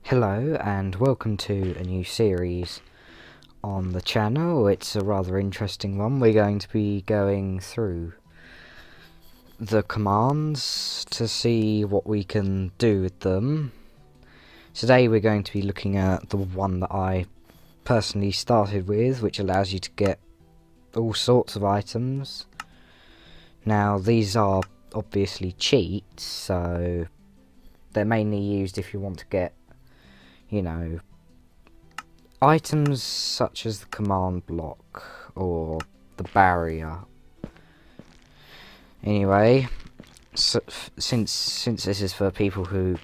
Hello and welcome to a new series on the channel. It's a rather interesting one. We're going to be going through the commands to see what we can do with them. Today we're going to be looking at the one that I personally started with, which allows you to get all sorts of items. Now these are obviously cheats, so they're mainly used if you want to get, you know, items such as the command block or the barrier. Anyway, so since this is for people who,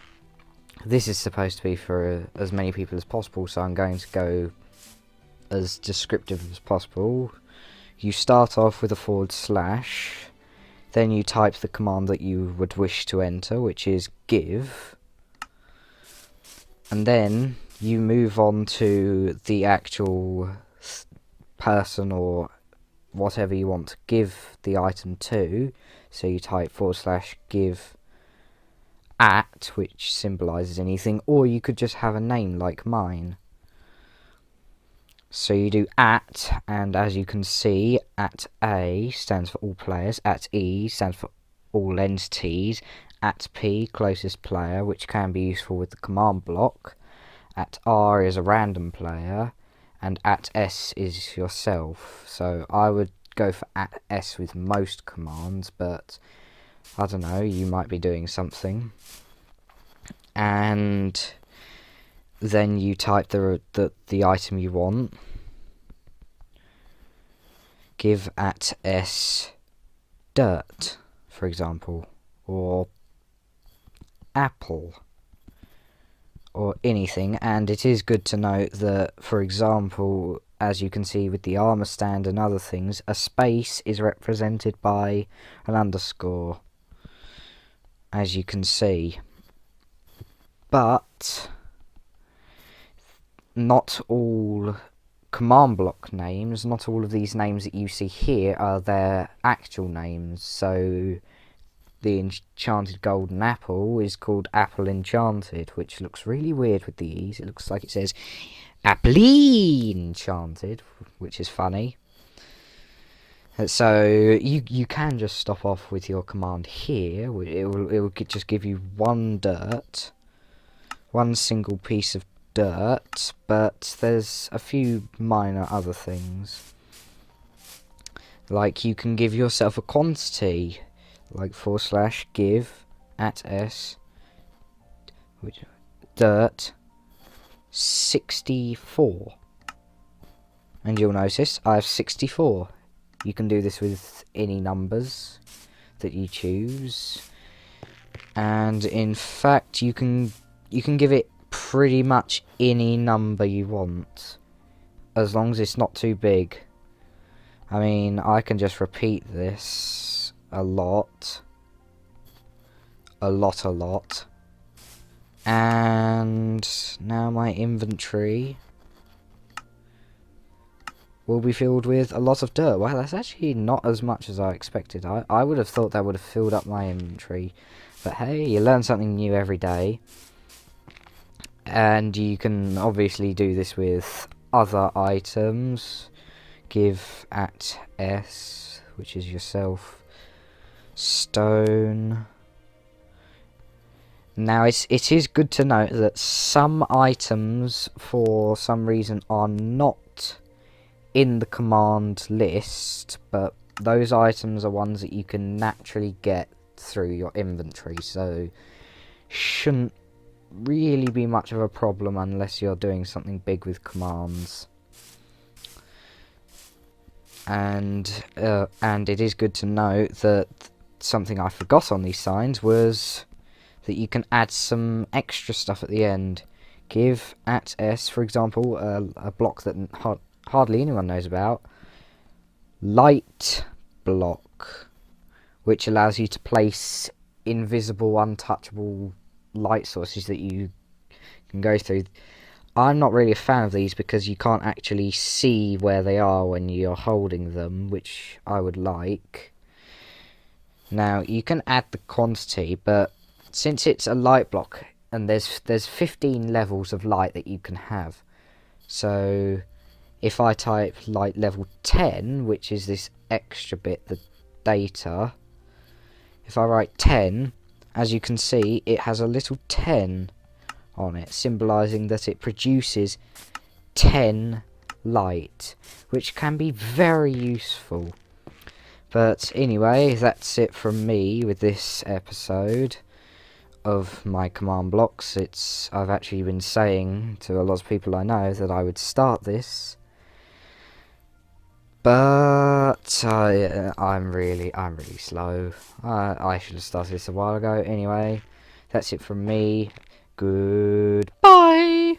this is supposed to be for as many people as possible, so I'm going to go as descriptive as possible. You start off with a /, then you type the command that you would wish to enter, which is give, and then you move on to the actual person or whatever you want to give the item to. So you type /give at, which symbolises anything, or you could just have a name like mine. So you do at, and as you can see, at A stands for all players, at E stands for all entities, at P closest player, which can be useful with the command block, at R is a random player, and at S is yourself. So I would go for at S with most commands, but I don't know, you might be doing something. And then you type the item you want. Give at S dirt, for example, or apple, or anything. And it is good to note that, for example, as you can see with the armor stand and other things, a space is represented by an underscore, as you can see. But not all command block names, not all of these names that you see here are their actual names. So the enchanted golden apple is called apple enchanted, which looks really weird with the E's. It looks like it says Apply enchanted, which is funny. So you can just stop off with your command here. It will just give you one single piece of dirt, but there's a few minor other things. Like you can give yourself a quantity, like /give at S which dirt 64, and you'll notice I have 64. You can do this with any numbers that you choose, and in fact you can give it pretty much any number you want, as long as it's not too big. I mean, I can just repeat this a lot, and now my inventory will be filled with a lot of dirt. Wow, that's actually not as much as I expected. I would have thought that would have filled up my inventory, but hey, you learn something new every day. And you can obviously do this with other items. Give at S, which is yourself, stone. Now it is good to note that some items for some reason are not in the command list, but those items are ones that you can naturally get through your inventory, so shouldn't really be much of a problem unless you're doing something big with commands. And it is good to note that something I forgot on these signs was that you can add some extra stuff at the end. Give at S, for example, a block that hardly anyone knows about, light block, which allows you to place invisible, untouchable light sources that you can go through. I'm not really a fan of these because you can't actually see where they are when you're holding them, which I would like. Now, you can add the quantity, but since it's a light block, and there's 15 levels of light that you can have. So if I type light level 10, which is this extra bit, the data, if I write 10, as you can see, it has a little 10 on it, symbolising that it produces 10 light, which can be very useful. But anyway, that's it from me with this episode of my command blocks. I've actually been saying to a lot of people I know that I would start this, but I'm really slow. I should have started this a while ago. Anyway, that's it from me. Goodbye.